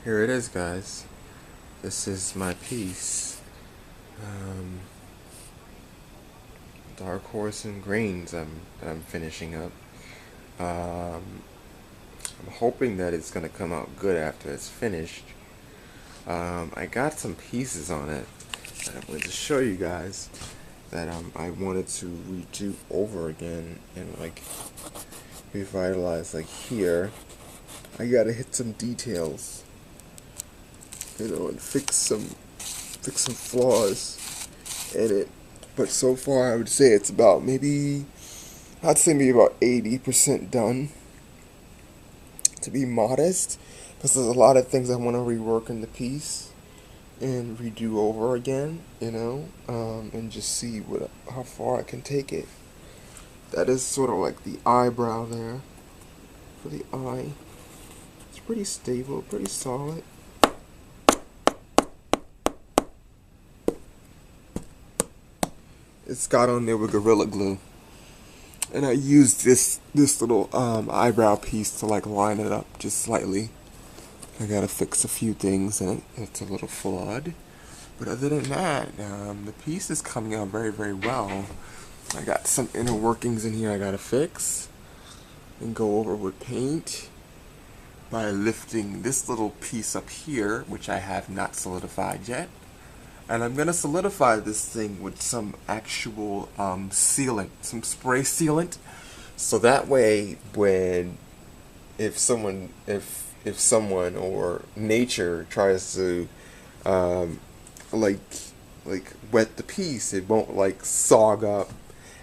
Here it is, guys. This is my piece. Um, Dark Horse and Grains I'm finishing up. I'm hoping that it's gonna come out good after it's finished. I got some pieces on it that I wanted to show you guys that I wanted to redo over again and like revitalize. Like here, I gotta hit some details, and fix some flaws in it. But so far, I would say it's about I'd say maybe about 80% done, to be modest, because there's a lot of things I want to rework in the piece and redo over again, and just see how far I can take it. That is sort of like the eyebrow there for the eye. It's pretty stable, pretty solid. It's got on there with Gorilla Glue. And I used this little eyebrow piece to like line it up just slightly. I gotta fix a few things and it's a little flawed. But other than that, the piece is coming out very, very well. I got some inner workings in here I gotta fix and go over with paint by lifting this little piece up here, which I have not solidified yet. And I'm gonna solidify this thing with some actual sealant, some spray sealant, so that way if someone or nature tries to like wet the piece, it won't like sog up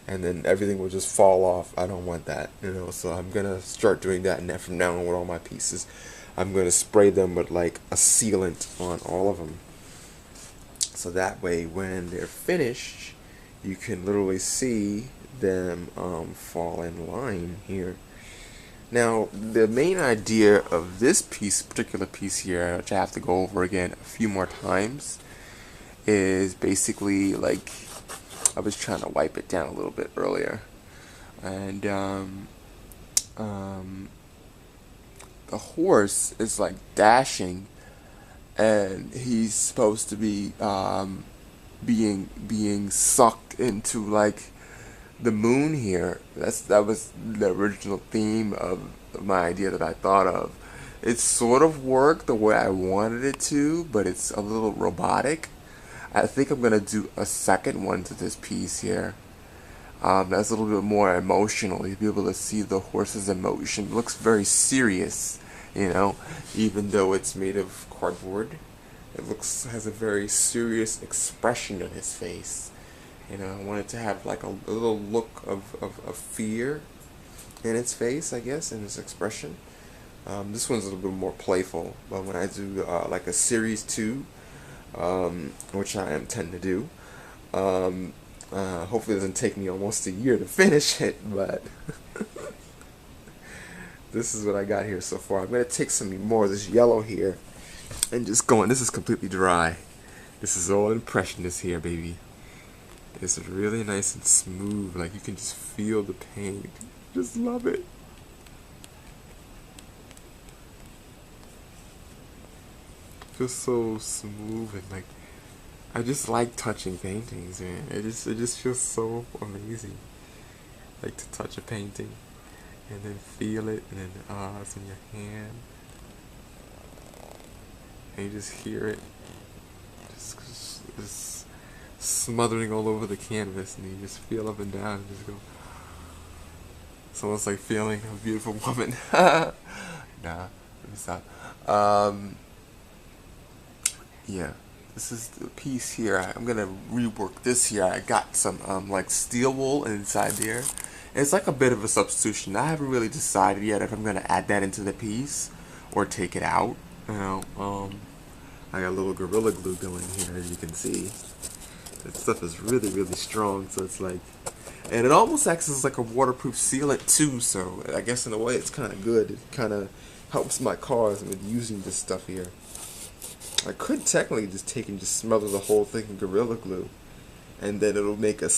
and then everything will just fall off. I don't want that, so I'm gonna start doing that, and from now on with all my pieces I'm gonna spray them with like a sealant on all of them. So that way, when they're finished, you can literally see them fall in line here. Now, the main idea of this particular piece here, which I have to go over again a few more times, is basically like I was trying to wipe it down a little bit earlier, and the horse is like dashing. And he's supposed to be being sucked into like the moon here. That was the original theme of my idea that I thought of. It sort of worked the way I wanted it to, but it's a little robotic. I think I'm gonna do a second one to this piece here. That's a little bit more emotional. You'll be able to see the horse's emotion. It looks very serious. Even though it's made of cardboard, has a very serious expression on his face. I wanted to have like a little look of fear in its face, I guess, in its expression. This one's a little bit more playful, but when I do like a series 2, which I intend to do, hopefully it doesn't take me almost a year to finish it, but this is what I got here so far. I'm going to take some more of this yellow here and just go in. This is completely dry. This is all impressionist here, baby. It's really nice and smooth. Like, you can just feel the paint. Just love it. Just so smooth, and like, I just like touching paintings, man. It just feels so amazing. Like to touch a painting and then feel it, and then it's in your hand, and you just hear it just smothering all over the canvas, and you just feel up and down and just go. It's almost like feeling a beautiful woman. Nah, let me stop. Yeah, this is the piece here. I'm gonna rework this here. I got some like steel wool inside there. It's like a bit of a substitution. I haven't really decided yet if I'm gonna add that into the piece or take it out. I got a little Gorilla Glue going here, as you can see. That stuff is really, really strong, so it's like, and it almost acts as like a waterproof sealant too. So I guess in a way it's kind of good. It kind of helps my cause with using this stuff here. I could technically just take and just smother the whole thing in Gorilla Glue, and then it'll make a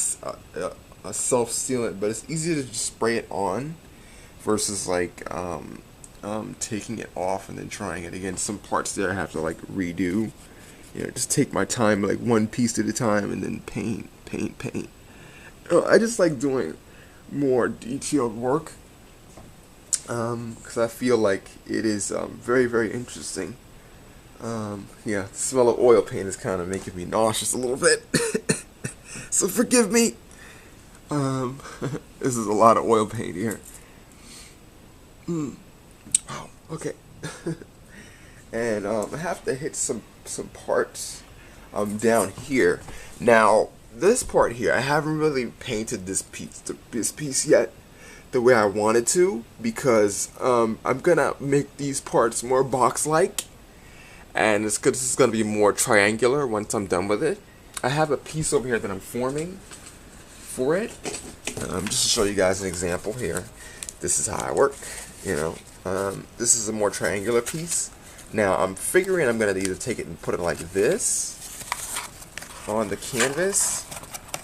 self-sealant, but it's easier to just spray it on versus like taking it off and then trying it again. Some parts there I have to like redo. Just take my time, like one piece at a time, and then paint, paint, paint. I just like doing more detailed work because I feel like it is very, very interesting. Yeah, the smell of oil paint is kind of making me nauseous a little bit. So forgive me. This is a lot of oil paint here. Oh, okay. And I have to hit some parts down here. Now, this part here, I haven't really painted this piece yet the way I wanted to, because I'm gonna make these parts more box-like, and this is gonna be more triangular once I'm done with it. I have a piece over here that I'm forming for it. Just to show you guys an example here. This is how I work. This is a more triangular piece. Now I'm figuring I'm gonna either take it and put it like this on the canvas,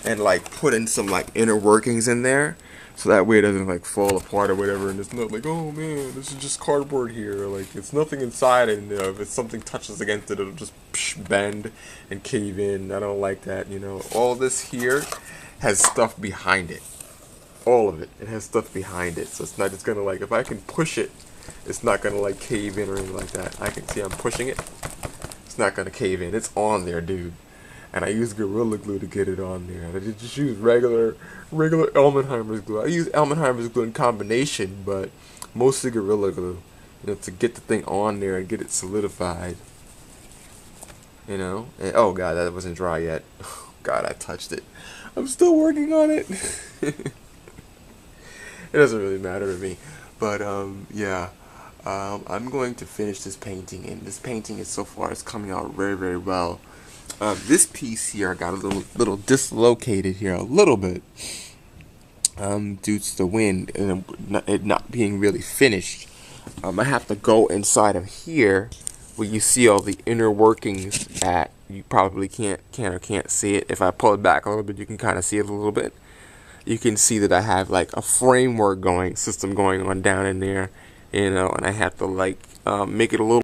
and like put in some like inner workings in there, so that way it doesn't like fall apart or whatever, and it's not like, oh man, this is just cardboard here, like it's nothing inside, and if something touches against it, it'll just bend and cave in. I don't like that. All this here has stuff behind it. All of it. It has stuff behind it, so it's not just gonna like, if I can push it, it's not gonna like cave in or anything like that. I can see I'm pushing it. It's not gonna cave in. It's on there, dude. And I use Gorilla Glue to get it on there. I didn't just use regular Elmenheimer's glue. I use Elmenheimer's glue in combination, but mostly Gorilla Glue, to get the thing on there and get it solidified. And, oh god, that wasn't dry yet. God, I touched it. I'm still working on it. It doesn't really matter to me, but yeah. I'm going to finish this painting, and this painting is so far is coming out very, very well. This piece here got a little dislocated here a little bit due to the wind and it not being really finished. I have to go inside of here where you see all the inner workings that you probably can't see it. If I pull it back a little bit, you can kind of see it a little bit. You can see that I have like a framework system going on down in there, and I have to like make it a little